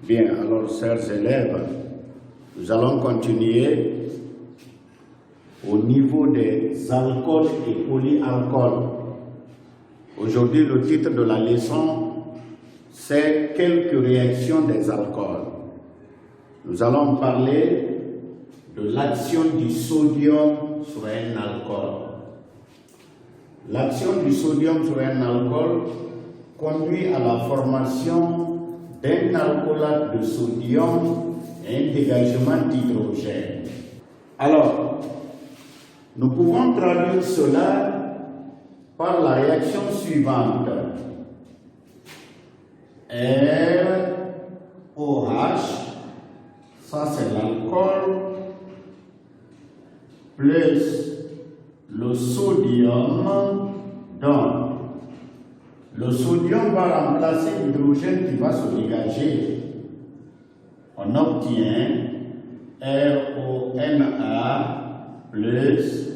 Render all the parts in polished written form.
Bien, alors, chers élèves, nous allons continuer au niveau des alcools et polyalcools. Aujourd'hui, le titre de la leçon, c'est « Quelques réactions des alcools ». Nous allons parler de l'action du sodium sur un alcool. L'action du sodium sur un alcool conduit à la formation d'un alcoolate de sodium et un dégagement d'hydrogène. Alors, nous pouvons traduire cela par la réaction suivante. ROH, ça c'est l'alcool, plus le sodium, donc le sodium va remplacer l'hydrogène qui va se dégager. On obtient RONA plus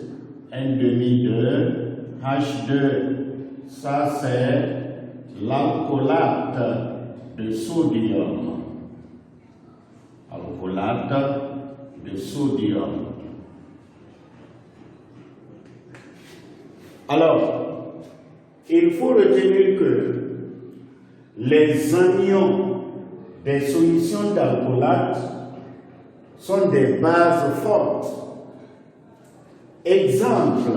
un demi de H2. Ça c'est l'alcoolate de sodium. Alcoolate de sodium. Alors, il faut retenir que les anions des solutions d'alcoolate sont des bases fortes. Exemple,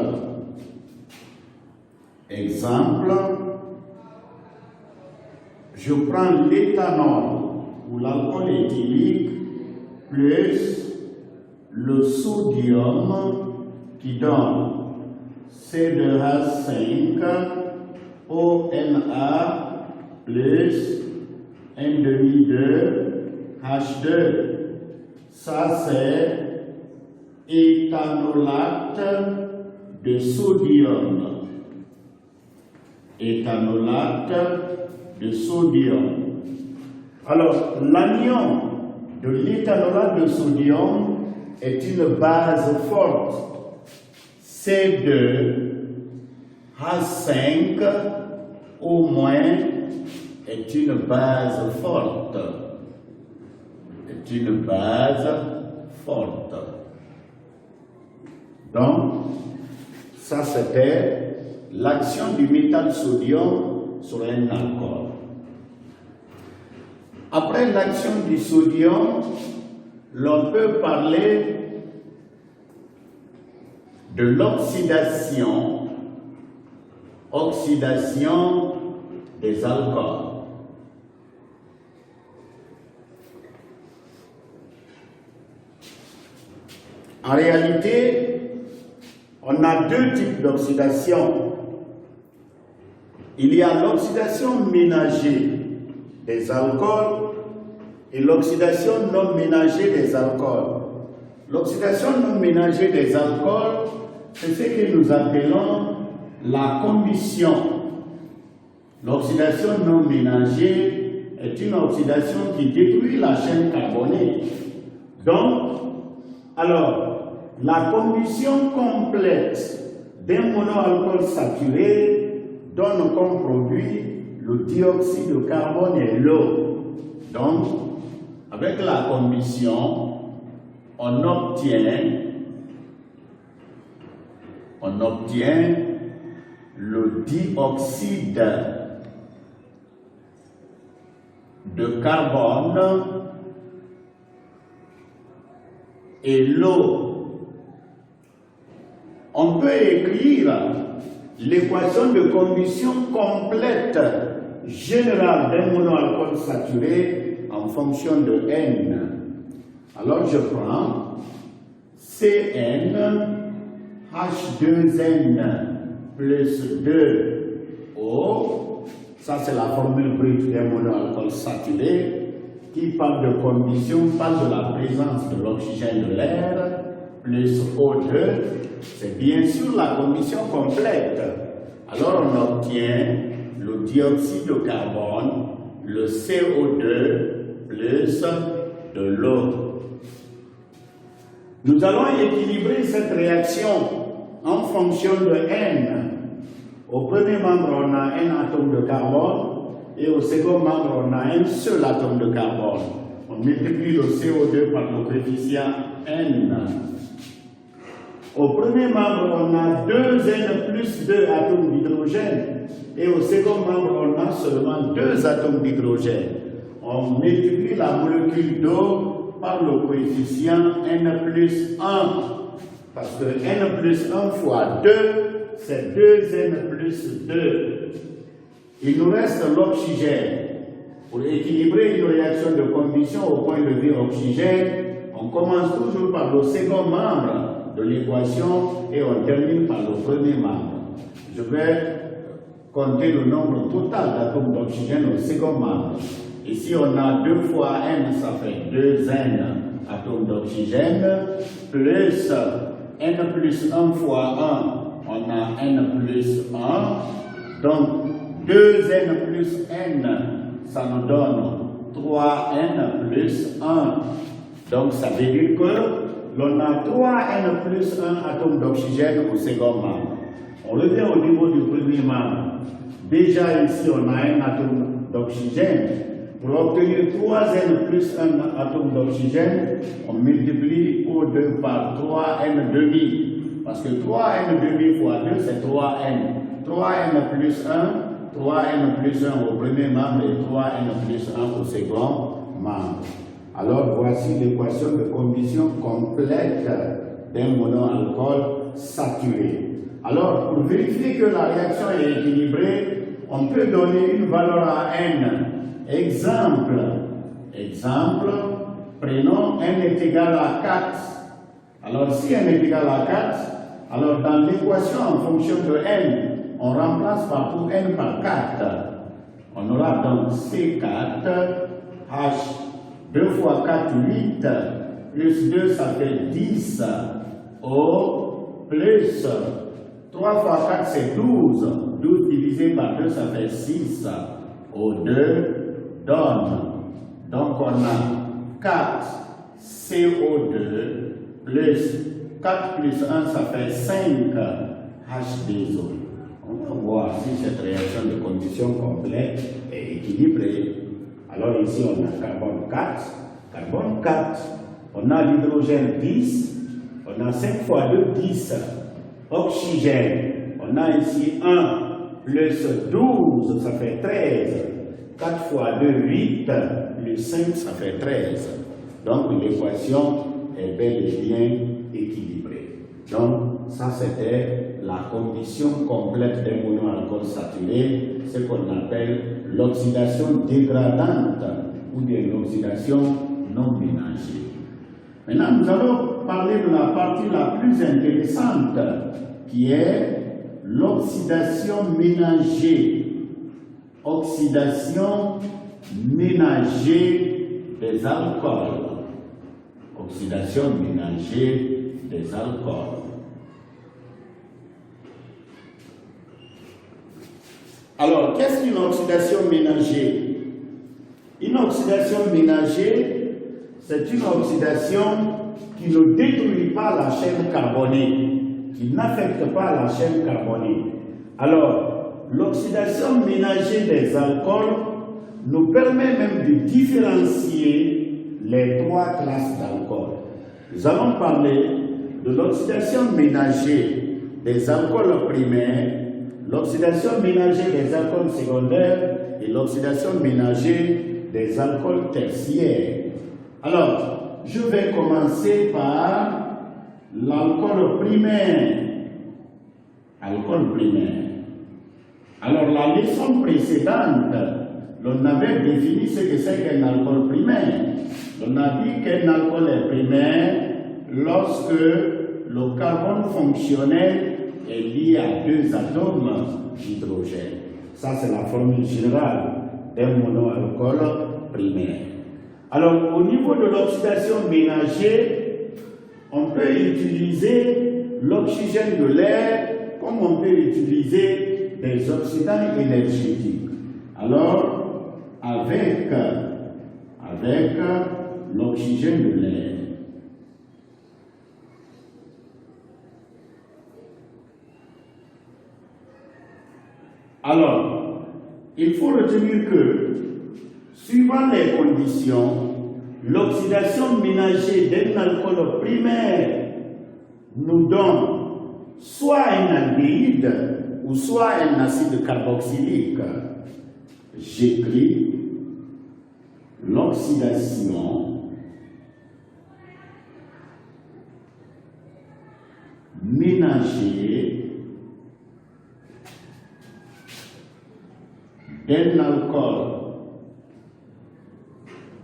je prends l'éthanol ou l'alcool éthylique plus le sodium qui donne C2H5 ONA plus un demi de H2. Ça c'est éthanolate de sodium. Éthanolate de sodium. Alors, l'anion de l'éthanolate de sodium est une base forte. C2H5 au moins est une base forte. Donc, ça c'était l'action du métal sodium sur un alcool. Après l'action du sodium, l'on peut parler de l'oxydation des alcools. En réalité, on a deux types d'oxydation. Il y a l'oxydation ménagée des alcools et l'oxydation non ménagée des alcools. L'oxydation non ménagée des alcools, c'est ce que nous appelons la combustion. L'oxydation non ménagée est une oxydation qui détruit la chaîne carbonée. Donc, alors, la combustion complète d'un monoalcool saturé donne comme produit le dioxyde de carbone et l'eau. Donc, avec la combustion, on obtient le dioxyde de carbone et l'eau. On peut écrire l'équation de combustion complète générale d'un monoalcool saturé en fonction de N. Alors je prends CN H2N plus 2O. Ça c'est la formule brute d'un monoalcool saturé qui parle de combustion, parle de la présence de l'oxygène de l'air plus O2. C'est bien sûr la combustion complète. Alors on obtient le dioxyde de carbone, le CO2 plus de l'eau. Nous allons équilibrer cette réaction en fonction de N. Au premier membre, on a un atome de carbone, Et au second membre, on a un seul atome de carbone. On multiplie le CO2 par le coefficient N. Au premier membre, on a 2N plus 2 atomes d'hydrogène. Et au second membre, on a seulement 2 atomes d'hydrogène. On multiplie la molécule d'eau par le coefficient N plus 1. Parce que N plus 1 fois 2, c'est 2N plus 2. Il nous reste l'oxygène. Pour équilibrer une réaction de combustion au point de vue oxygène, on commence toujours par le second membre de l'équation et on termine par le premier membre. Je vais compter le nombre total d'atomes d'oxygène au second membre. Ici, on a 2 fois N, ça fait 2N atomes d'oxygène, plus N plus 1 fois 1, on a N plus 1. Donc, 2N plus N, ça nous donne 3N plus 1. Donc, ça veut dire que l'on a 3N plus 1 atomes d'oxygène au second membre. On revient au niveau du premier membre. Déjà ici, on a un atome d'oxygène. Pour obtenir 3N plus 1 atome d'oxygène, on multiplie O2 par 3N demi. Parce que 3N demi fois 2, c'est 3N. 3N plus 1, 3N plus 1 au premier membre et 3N plus 1 au second membre. Alors voici l'équation de combustion complète d'un monoalcool saturé. Alors, pour vérifier que la réaction est équilibrée, on peut donner une valeur à N. Exemple, prenons N est égal à 4. Alors, si N est égal à 4, alors dans l'équation en fonction de N, on remplace partout N par 4. On aura donc C4, H, 2 fois 4, 8, plus 2, ça fait 10, O, plus 3 fois 4, c'est 12. 12 divisé par 2, ça fait 6. O2 donne. Donc, on a 4 CO2 plus 4 plus 1, ça fait 5 H2O. On va voir si cette réaction de condition complète est équilibrée. Alors, ici, on a carbone 4. Carbone 4. On a l'hydrogène 10. On a 5 fois 2, 10. Oxygène, on a ici 1 plus 12, ça fait 13. 4 fois 2, 8, plus 5, ça fait 13. Donc l'équation est bel et bien équilibrée. Donc ça c'était la condition complète d'un monoalcool saturé, ce qu'on appelle l'oxydation dégradante ou bien l'oxydation non ménagée. Maintenant, nous allons parler de la partie la plus intéressante, qui est l'oxydation ménagée. Oxydation ménagée des alcools. Oxydation ménagée des alcools. Alors, qu'est-ce qu'une oxydation ménagée? Une oxydation ménagée, c'est une oxydation qui ne détruit pas la chaîne carbonée, qui n'affecte pas la chaîne carbonée. Alors, l'oxydation ménagée des alcools nous permet même de différencier les 3 classes d'alcool. Nous allons parler de l'oxydation ménagée des alcools primaires, l'oxydation ménagée des alcools secondaires et l'oxydation ménagée des alcools tertiaires. Alors, je vais commencer par l'alcool primaire. Alcool primaire. Alors, la leçon précédente, l'on avait défini ce que c'est qu'un alcool primaire. On a dit qu'un alcool est primaire lorsque le carbone fonctionnel est lié à 2 atomes d'hydrogène. Ça, c'est la formule générale d'un monoalcool primaire. Alors, au niveau de l'oxydation ménagée, on peut utiliser l'oxygène de l'air comme on peut utiliser des oxydants énergétiques. Alors, avec l'oxygène de l'air, alors, il faut retenir que, suivant les conditions, l'oxydation ménagée d'un alcool primaire nous donne soit un aldéhyde ou soit un acide carboxylique. J'écris l'oxydation ménagée d'un alcool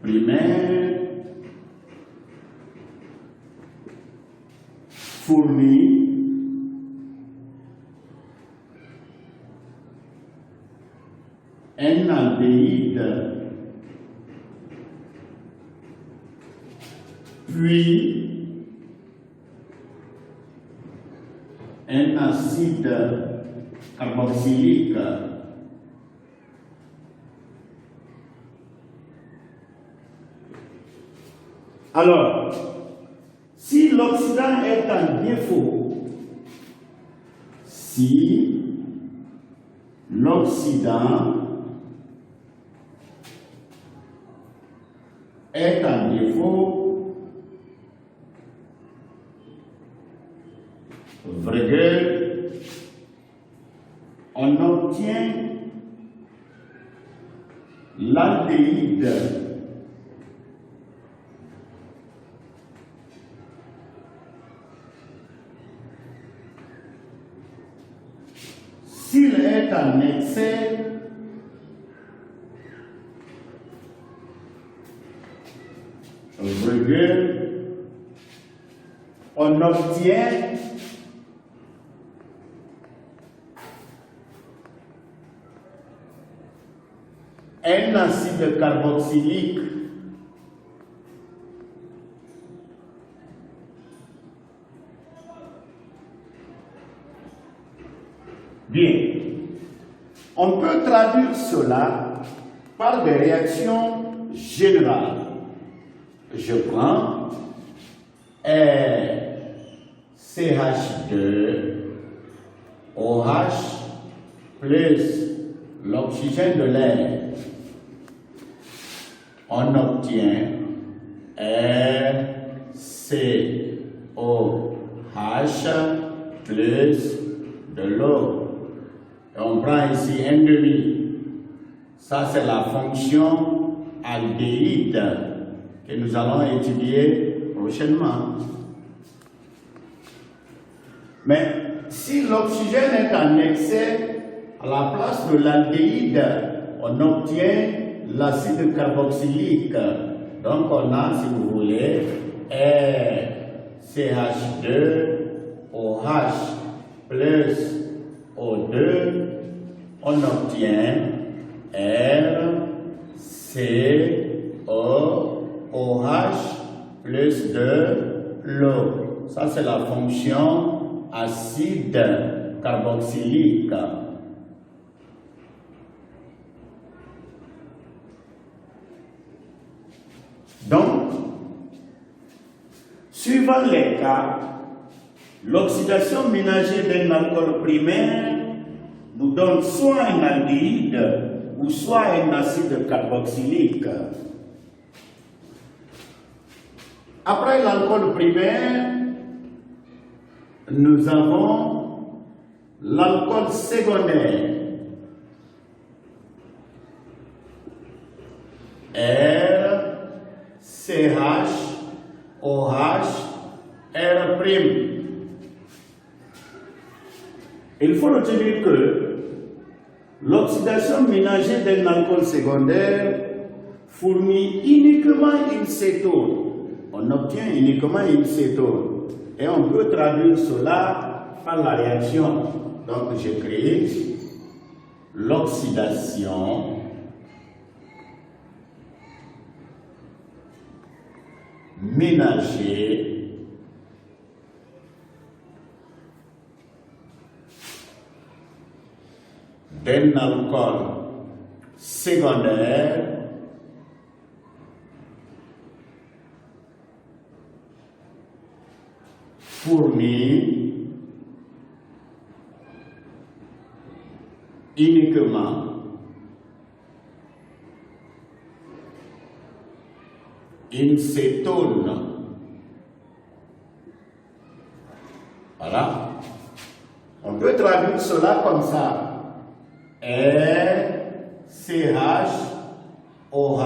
primaire fournit un aldéhyde puis un acide carboxylique. Alors, si l'oxydant est en défaut, si l'oxydant est en défaut, virgule, on obtient l'aldéhyde s'il est en excès, virgule, on obtient un acide carboxylique bien. On peut traduire cela par des réactions générales. Je prends CH2 OH plus l'oxygène de l'air. On obtient RCOH plus de l'eau. Et on prend ici un demi. Ça, c'est la fonction aldéhyde que nous allons étudier prochainement. Mais si l'oxygène est en excès, à la place de l'aldéhyde, on obtient l'acide carboxylique. Donc on a, si vous voulez, CH2OH plus O2, on obtient RCOOH plus de l'eau. Ça, c'est la fonction acide carboxylique. Donc, suivant les cas, l'oxydation ménagée d'un alcool primaire nous donne soit un aldéhyde ou soit un acide carboxylique. Après l'alcool primaire, nous avons l'alcool secondaire. RCHOH R'. Il faut retenir que l'oxydation ménagée d'un alcool secondaire fournit uniquement une cétone. On obtient uniquement une cétone. Et on peut traduire cela par la réaction. Donc j'écris l'oxydation ménagée d'un alcool secondaire fournit uniquement une cétone. Voilà. On peut traduire cela comme ça. CH, OH,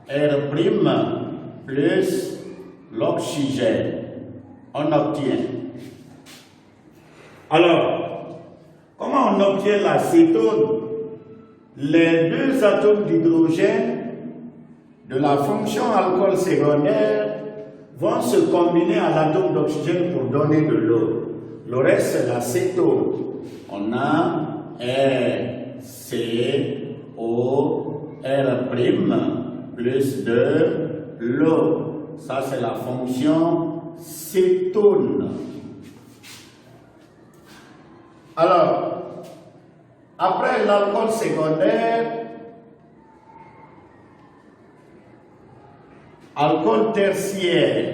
R' plus l'oxygène. On obtient. Alors, comment on obtient la cétone? Les deux atomes d'hydrogène de la fonction alcool secondaire vont se combiner à l'atome d'oxygène pour donner de l'eau. Le reste, c'est la cétone. On a R plus de l'eau. Ça, c'est la fonction cétone. Alors, après l'alcool secondaire, alcool tertiaire.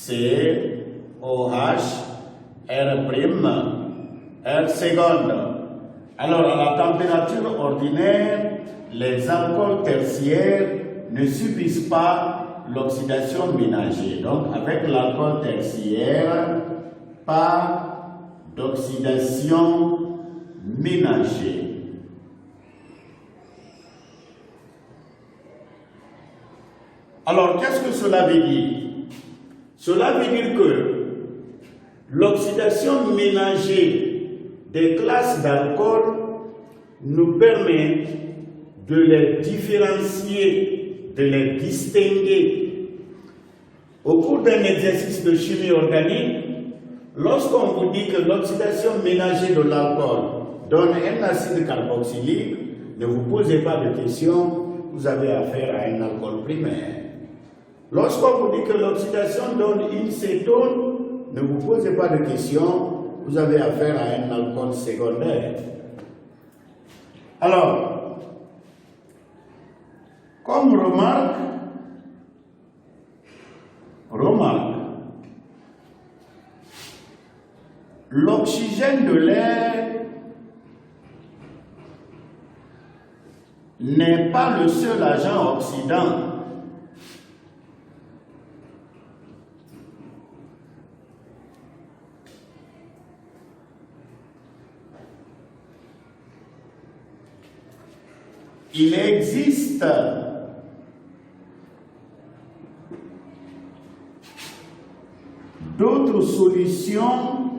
COH, R' seconde. Alors, à la température ordinaire, les alcools tertiaires ne subissent pas l'oxydation ménagère. Donc, avec l'alcool tertiaire, pas d'oxydation ménagère. Alors, qu'est-ce que cela veut dire? Cela veut dire que l'oxydation ménagère des classes d'alcool nous permet de les différencier, de les distinguer. Au cours d'un exercice de chimie organique, lorsqu'on vous dit que l'oxydation ménagère de l'alcool donne un acide carboxylique, ne vous posez pas de questions, vous avez affaire à un alcool primaire. Lorsqu'on vous dit que l'oxydation donne une cétone, ne vous posez pas de questions, vous avez affaire à un alcool secondaire. Alors, comme remarque, l'oxygène de l'air n'est pas le seul agent oxydant. Il existe d'autres solutions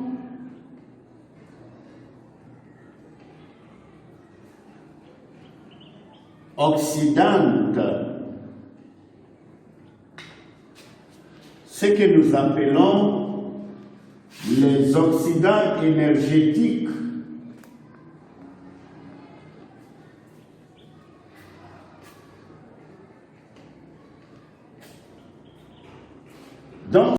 oxydantes, ce que nous appelons les oxydants énergétiques.